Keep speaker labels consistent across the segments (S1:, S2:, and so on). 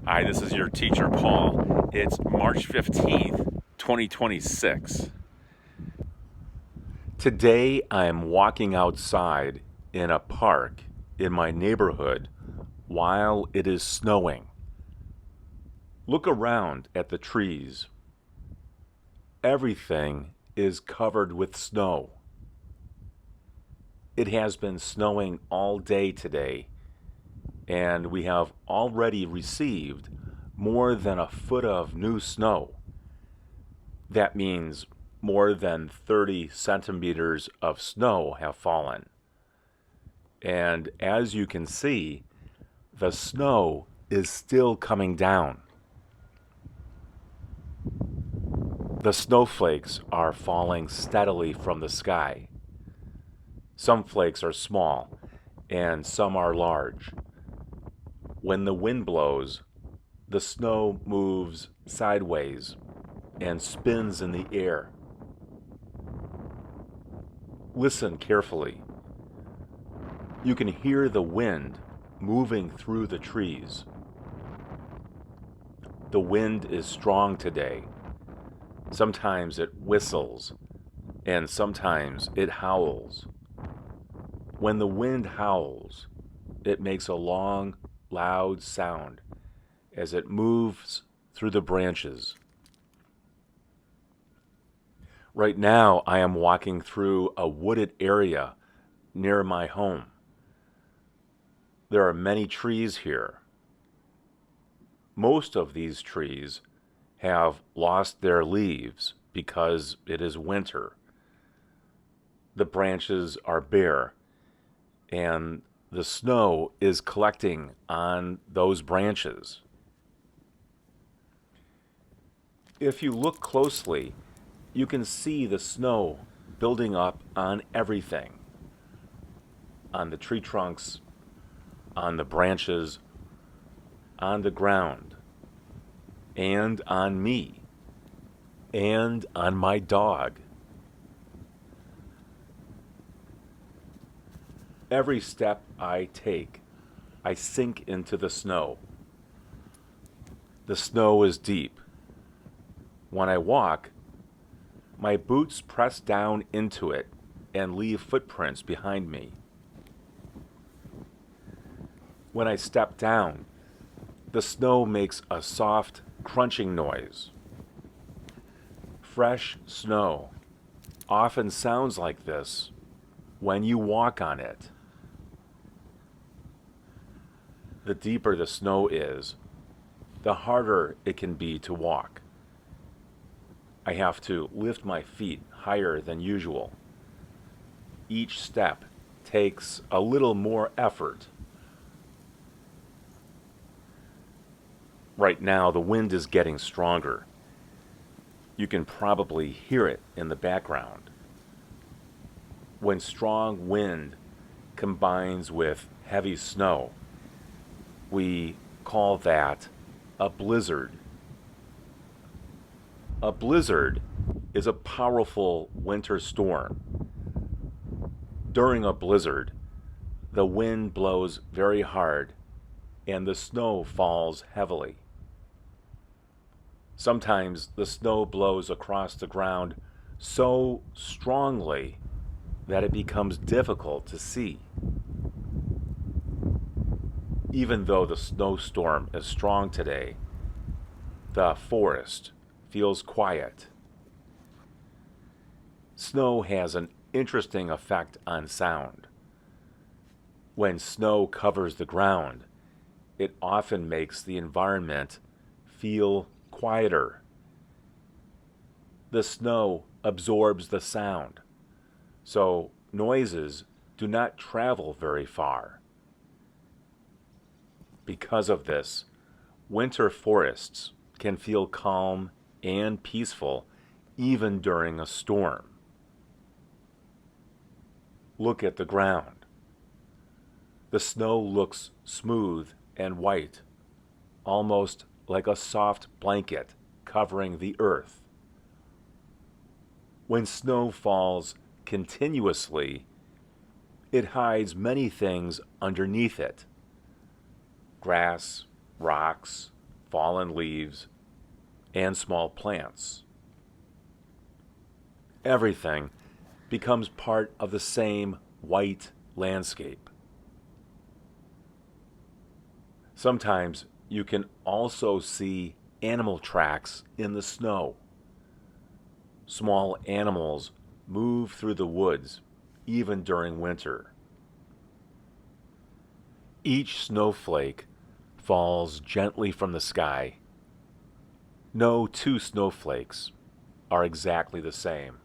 S1: Hi, this is your teacher, Paul. It's March 15th, 2026. Today I am walking outside in a park in my neighborhood while it is snowing. Look around at the trees. Everything is covered with snow. It has been snowing all day today, and we have already received more than a foot of new snow. That means more than 30 centimeters of snow have fallen. And as you can see, the snow is still coming down. The snowflakes are falling steadily from the sky. Some flakes are small and some are large. When the wind blows, the snow moves sideways and spins in the air. Listen carefully. You can hear the wind moving through the trees. The wind is strong today. Sometimes it whistles, and sometimes it howls. When the wind howls, it makes a long, loud sound as it moves through the branches. Right now, I am walking through a wooded area near my home. There are many trees here. Most of these trees have lost their leaves because it is winter. The branches are bare, and the snow is collecting on those branches. If you look closely, you can see the snow building up on everything. On the tree trunks, on the branches, on the ground, and on me, and on my dog. Every step I take, I sink into the snow. The snow is deep. When I walk, my boots press down into it and leave footprints behind me. When I step down, the snow makes a soft, crunching noise. Fresh snow often sounds like this when you walk on it. The deeper the snow is, the harder it can be to walk. I have to lift my feet higher than usual. Each step takes a little more effort. Right now, the wind is getting stronger. You can probably hear it in the background. When strong wind combines with heavy snow, we call that a blizzard. A blizzard is a powerful winter storm. During a blizzard, the wind blows very hard and the snow falls heavily. Sometimes the snow blows across the ground so strongly that it becomes difficult to see. Even though the snowstorm is strong today, the forest feels quiet. Snow has an interesting effect on sound. When snow covers the ground, it often makes the environment feel quieter. The snow absorbs the sound, so noises do not travel very far. Because of this, winter forests can feel calm and peaceful even during a storm. Look at the ground. The snow looks smooth and white, almost like a soft blanket covering the earth. When snow falls continuously, it hides many things underneath it. Grass, rocks, fallen leaves, and small plants. Everything becomes part of the same white landscape. Sometimes you can also see animal tracks in the snow. Small animals move through the woods even during winter. Each snowflake falls gently from the sky. No two snowflakes are exactly the same.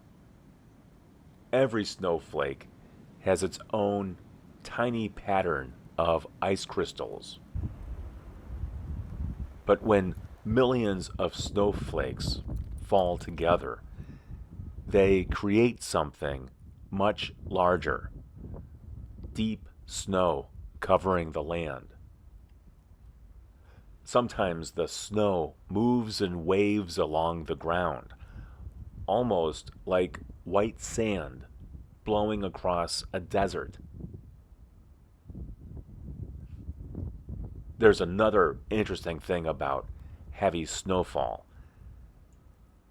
S1: Every snowflake has its own tiny pattern of ice crystals. But when millions of snowflakes fall together, they create something much larger, deep snow covering the land. Sometimes the snow moves in waves along the ground, almost like white sand blowing across a desert. There's another interesting thing about heavy snowfall.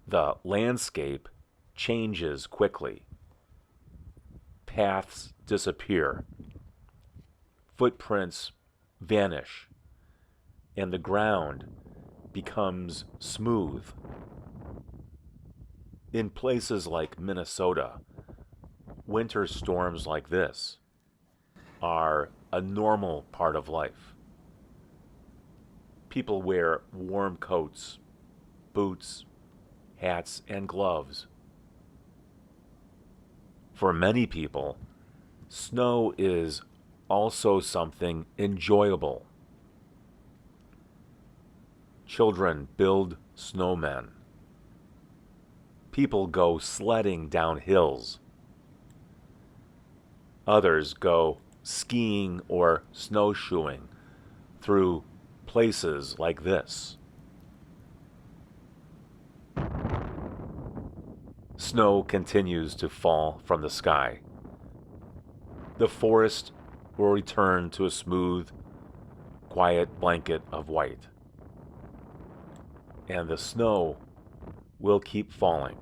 S1: The landscape changes quickly. Paths disappear. Footprints vanish. And the ground becomes smooth. In places like Minnesota, winter storms like this are a normal part of life. People wear warm coats, boots, hats, and gloves. For many people, snow is also something enjoyable. Children build snowmen. People go sledding down hills. Others go skiing or snowshoeing through places like this. Snow continues to fall from the sky. The forest will return to a smooth, quiet blanket of white. And the snow will keep falling.